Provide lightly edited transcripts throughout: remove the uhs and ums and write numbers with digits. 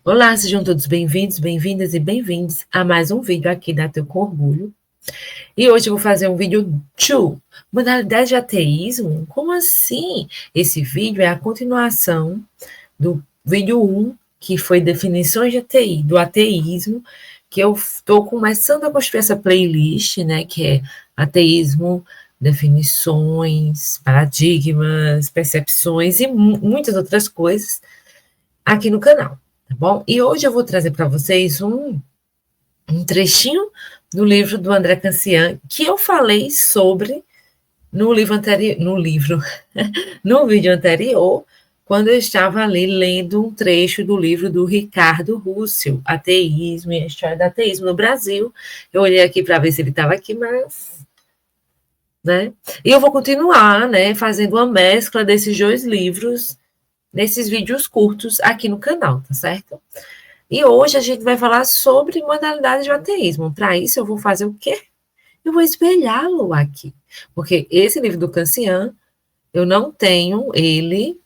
Olá, sejam todos bem-vindos, bem-vindas e bem-vindos a mais um vídeo aqui da Teu Com Orgulho. E hoje eu vou fazer um vídeo 2, modalidade de ateísmo? Como assim? Esse vídeo é a continuação do vídeo 1, que foi definições de ATI, do ateísmo, que eu estou começando a construir essa playlist, né, que é ateísmo, definições, paradigmas, percepções e muitas outras coisas aqui no canal, tá bom? E hoje eu vou trazer para vocês um trechinho do livro do André Cancian, que eu falei sobre no livro anterior, no vídeo anterior, quando eu estava ali lendo um trecho do livro do Ricardo Russell, Ateísmo e a História do Ateísmo no Brasil. Eu olhei aqui para ver se ele estava aqui, mas, né? E eu vou continuar, né, fazendo uma mescla desses dois livros nesses vídeos curtos aqui no canal, tá certo? E hoje a gente vai falar sobre modalidades de ateísmo. Para isso, eu vou fazer o quê? Eu vou espelhá-lo aqui. Porque esse livro do Cancian, eu não tenho ele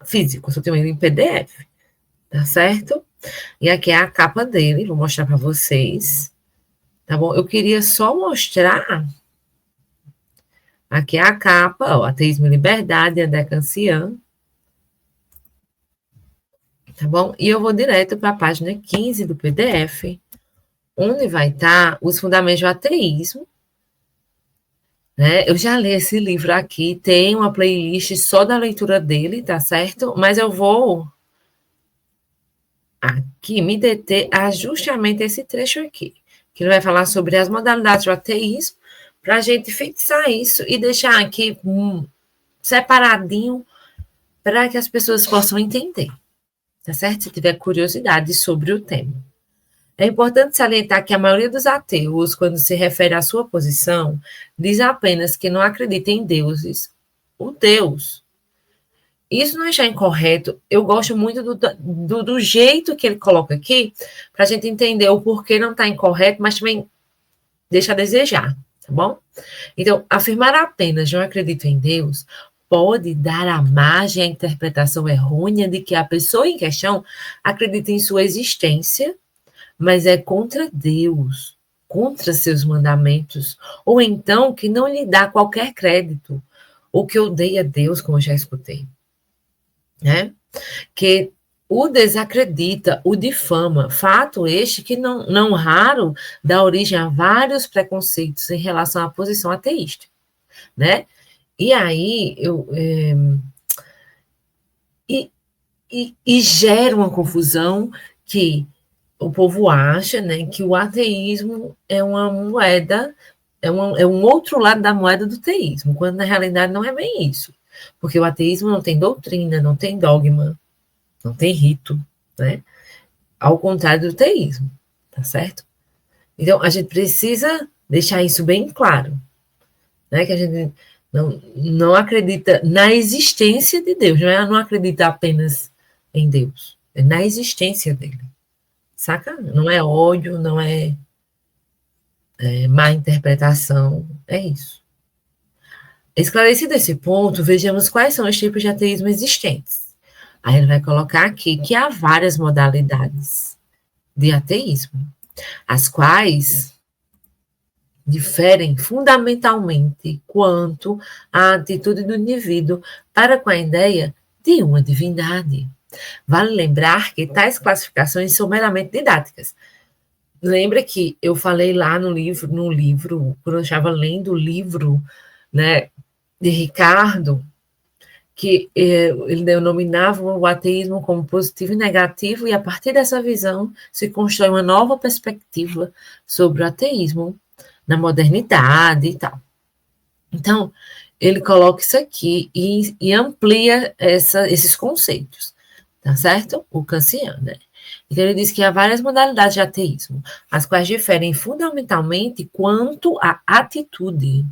físico, eu só tenho ele em PDF, tá certo? E aqui é a capa dele, vou mostrar para vocês, tá bom? Eu queria só mostrar, aqui é a capa, ó, Ateísmo e Liberdade, André Cancian, tá bom? E eu vou direto para a página 15 do PDF, onde vai estar os fundamentos do ateísmo, né? Eu já li esse livro aqui, tem uma playlist só da leitura dele, tá certo? Mas eu vou aqui me deter a justamente esse trecho aqui, que ele vai falar sobre as modalidades do ateísmo, para a gente fixar isso e deixar aqui separadinho para que as pessoas possam entender, tá certo? Se tiver curiosidade sobre o tema. É importante salientar que a maioria dos ateus, quando se refere à sua posição, diz apenas que não acredita em deuses, o Deus. Isso não está incorreto. Eu gosto muito do jeito que ele coloca aqui, para a gente entender o porquê não está incorreto, mas também deixa a desejar, tá bom? Então, afirmar apenas não acredito em Deus pode dar a margem à interpretação errônea de que a pessoa em questão acredita em sua existência, mas é contra Deus, contra seus mandamentos, ou então que não lhe dá qualquer crédito, ou que odeia Deus, como eu já escutei, né? Que o desacredita, o difama, fato este que não raro dá origem a vários preconceitos em relação à posição ateísta, né? E aí e, e gera uma confusão que o povo acha, né, que o ateísmo é uma moeda, é um outro lado da moeda do teísmo, quando na realidade não é bem isso. Porque o ateísmo não tem doutrina, não tem dogma, não tem rito, né? Ao contrário do teísmo, tá certo? Então, a gente precisa deixar isso bem claro, né? Que a gente não acredita na existência de Deus, não acredita apenas em Deus, é na existência dele, saca? Não é ódio, não é má interpretação, é isso. Esclarecido esse ponto, vejamos quais são os tipos de ateísmo existentes. Aí ele vai colocar aqui que há várias modalidades de ateísmo, as quais diferem fundamentalmente quanto à atitude do indivíduo para com a ideia de uma divindade. Vale lembrar que tais classificações são meramente didáticas. Lembra que eu falei lá no livro, quando eu estava lendo o livro, né, de Ricardo, que ele denominava o ateísmo como positivo e negativo, e a partir dessa visão se constrói uma nova perspectiva sobre o ateísmo na modernidade e tal. Então, ele coloca isso aqui e amplia esses conceitos, tá certo? O Cancian, né? Então, ele diz que há várias modalidades de ateísmo, as quais diferem fundamentalmente quanto à atitude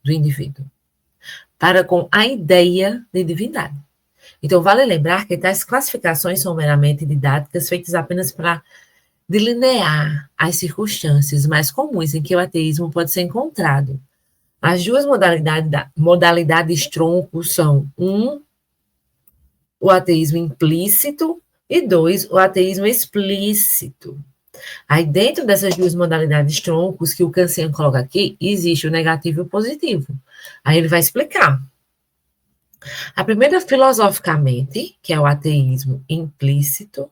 do indivíduo para com a ideia de divindade. Então, vale lembrar que tais classificações são meramente didáticas, feitas apenas para delinear as circunstâncias mais comuns em que o ateísmo pode ser encontrado. As duas modalidades tronco são o ateísmo implícito, e 2, o ateísmo explícito. Aí, dentro dessas duas modalidades troncos que o Kantian coloca aqui, existe o negativo e o positivo. Aí ele vai explicar. A primeira, filosoficamente, que é o ateísmo implícito,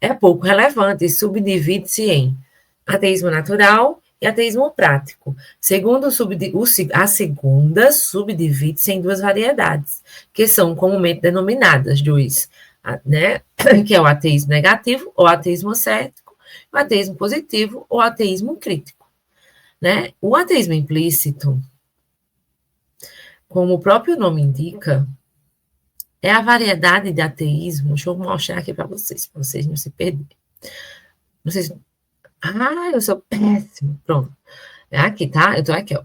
é pouco relevante e subdivide-se em ateísmo natural e ateísmo prático. A segunda subdivide-se em duas variedades, que são comumente denominadas dois, né, que é o ateísmo negativo ou ateísmo cético, o ateísmo positivo ou ateísmo crítico. Né? O ateísmo implícito, como o próprio nome indica, é a variedade de ateísmo. Deixa eu mostrar aqui para vocês não se perderem. Não sei se... eu sou péssimo. Pronto. É aqui, tá? Eu tô aqui, ó.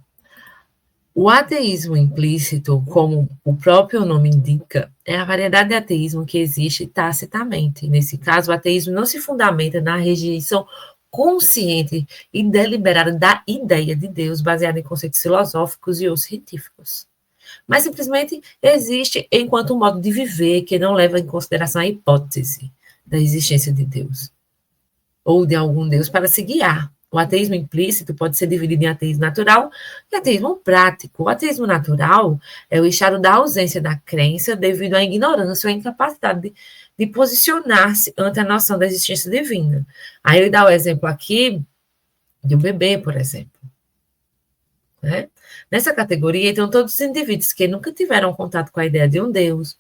O ateísmo implícito, como o próprio nome indica, é a variedade de ateísmo que existe tacitamente. Nesse caso, o ateísmo não se fundamenta na rejeição consciente e deliberada da ideia de Deus, baseada em conceitos filosóficos e ou científicos, mas simplesmente existe enquanto um modo de viver que não leva em consideração a hipótese da existência de Deus ou de algum Deus para se guiar. O ateísmo implícito pode ser dividido em ateísmo natural e ateísmo prático. O ateísmo natural é o estado da ausência da crença devido à ignorância ou à incapacidade de posicionar-se ante a noção da existência divina. Aí ele dá o exemplo aqui de um bebê, por exemplo. Né? Nessa categoria estão todos os indivíduos que nunca tiveram contato com a ideia de um Deus,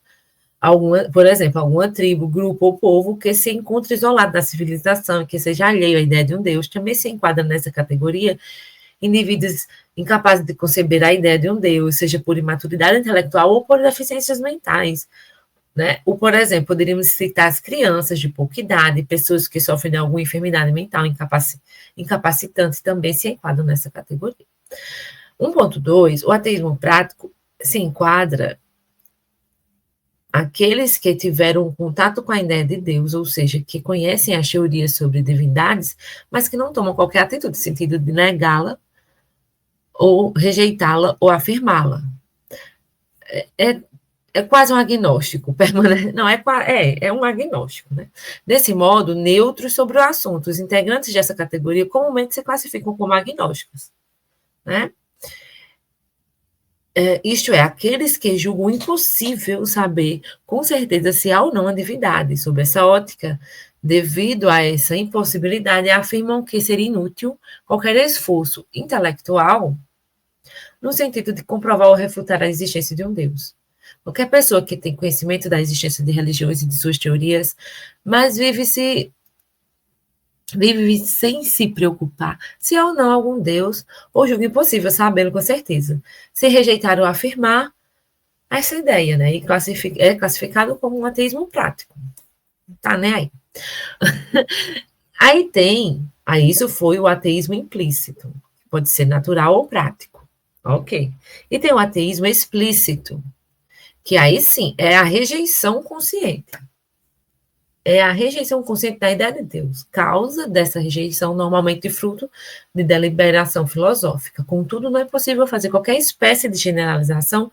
por exemplo, alguma tribo, grupo ou povo que se encontre isolado da civilização e que seja alheio à ideia de um Deus, também se enquadra nessa categoria. Indivíduos incapazes de conceber a ideia de um Deus, seja por imaturidade intelectual ou por deficiências mentais. Né? Ou, por exemplo, poderíamos citar as crianças de pouca idade, pessoas que sofrem de alguma enfermidade mental incapacitante também se enquadram nessa categoria. 1.2, o ateísmo prático se enquadra aqueles que tiveram contato com a ideia de Deus, ou seja, que conhecem as teorias sobre divindades, mas que não tomam qualquer atitude no sentido de negá-la, ou rejeitá-la, ou afirmá-la. É quase um agnóstico, não, é um agnóstico, né? Desse modo, neutros sobre o assunto, os integrantes dessa categoria comumente se classificam como agnósticos, né? Isto é, aqueles que julgam impossível saber com certeza se há ou não a divindade. Sob essa ótica, devido a essa impossibilidade, afirmam que seria inútil qualquer esforço intelectual no sentido de comprovar ou refutar a existência de um Deus. Qualquer pessoa que tem conhecimento da existência de religiões e de suas teorias, mas vive sem se preocupar se há ou não algum Deus, ou julga impossível sabê-lo com certeza. Se rejeitar ou afirmar essa ideia, né? E é classificado como um ateísmo prático. Tá, né? Aí isso foi o ateísmo implícito. Pode ser natural ou prático. Ok. E tem o ateísmo explícito, que aí sim é a rejeição consciente. É a rejeição consciente da ideia de Deus. Causa dessa rejeição, normalmente fruto de deliberação filosófica. Contudo, não é possível fazer qualquer espécie de generalização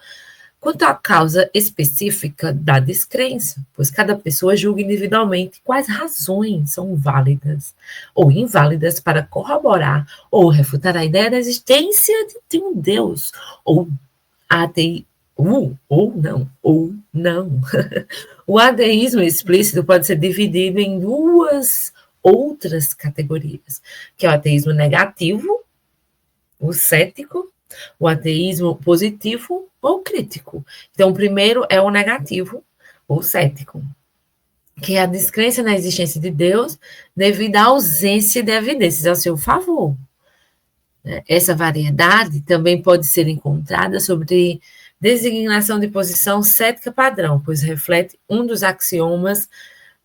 quanto à causa específica da descrença, pois cada pessoa julga individualmente quais razões são válidas ou inválidas para corroborar ou refutar a ideia da existência de um Deus, ou ou não. O ateísmo explícito pode ser dividido em duas outras categorias, que é o ateísmo negativo, o cético, o ateísmo positivo ou crítico. Então, o primeiro é o negativo, ou cético, que é a descrença na existência de Deus devido à ausência de evidências a seu favor. Essa variedade também pode ser encontrada sobre designação de posição cética padrão, pois reflete um dos axiomas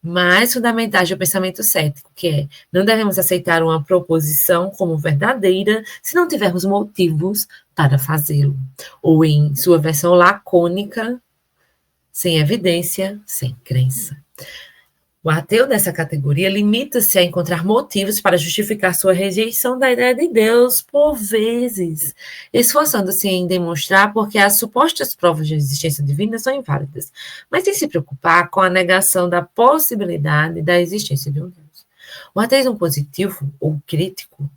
mais fundamentais do pensamento cético, que é: não devemos aceitar uma proposição como verdadeira se não tivermos motivos para fazê-lo. Ou, em sua versão lacônica, sem evidência, sem crença. O ateu dessa categoria limita-se a encontrar motivos para justificar sua rejeição da ideia de Deus, por vezes, esforçando-se em demonstrar porque as supostas provas de existência divina são inválidas, mas sem se preocupar com a negação da possibilidade da existência de um Deus. O ateísmo positivo ou crítico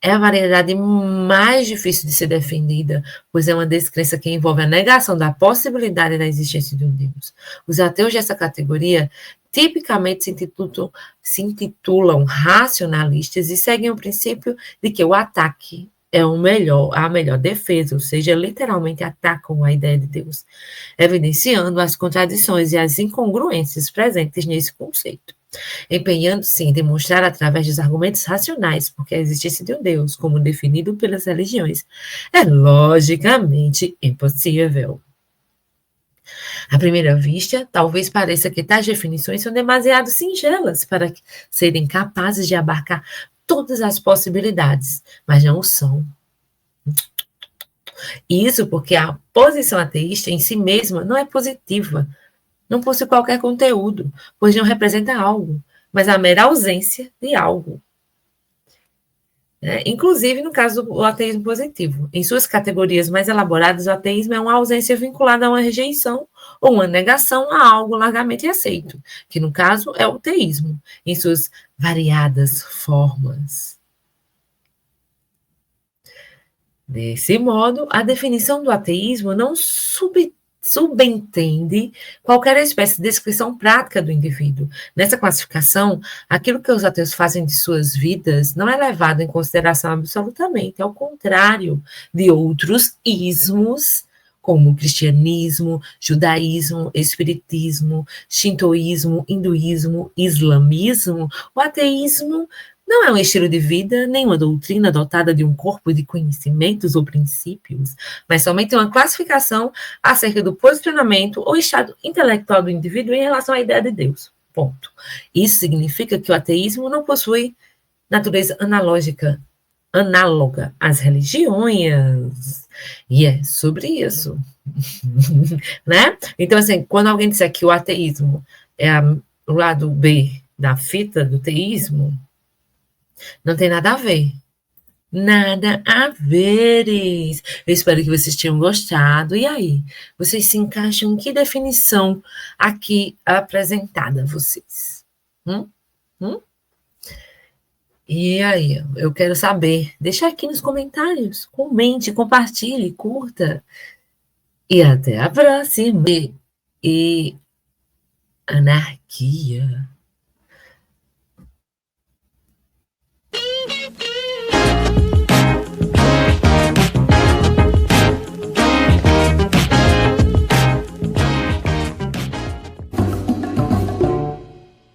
é a variedade mais difícil de ser defendida, pois é uma descrença que envolve a negação da possibilidade da existência de um Deus. Os ateus dessa categoria tipicamente se intitulam racionalistas e seguem o princípio de que o ataque é a melhor defesa, ou seja, literalmente atacam a ideia de Deus, evidenciando as contradições e as incongruências presentes nesse conceito, empenhando-se em demonstrar através dos argumentos racionais porque a existência de um Deus, como definido pelas religiões, é logicamente impossível. À primeira vista, talvez pareça que tais definições são demasiado singelas para serem capazes de abarcar todas as possibilidades, mas não o são. Isso porque a posição ateísta em si mesma não é positiva, não possui qualquer conteúdo, pois não representa algo, mas a mera ausência de algo. Inclusive no caso do ateísmo positivo. Em suas categorias mais elaboradas, o ateísmo é uma ausência vinculada a uma rejeição ou uma negação a algo largamente aceito, que no caso é o teísmo, em suas variadas formas. Desse modo, a definição do ateísmo não subentende qualquer espécie de descrição prática do indivíduo. Nessa classificação, aquilo que os ateus fazem de suas vidas não é levado em consideração absolutamente, ao contrário de outros ismos, como cristianismo, judaísmo, espiritismo, shintoísmo, hinduísmo, islamismo. O ateísmo não é um estilo de vida, nem uma doutrina dotada de um corpo de conhecimentos ou princípios, mas somente uma classificação acerca do posicionamento ou estado intelectual do indivíduo em relação à ideia de Deus. Ponto. Isso significa que o ateísmo não possui natureza análoga às religiões. E é sobre isso. Né? Então, assim, quando alguém disser que o ateísmo é o lado B da fita do teísmo, não tem nada a ver. Nada a veres. Eu espero que vocês tenham gostado. E aí, vocês se encaixam em que definição aqui apresentada a vocês? Hum? E aí, eu quero saber. Deixa aqui nos comentários. Comente, compartilhe, curta. E até a próxima. E anarquia.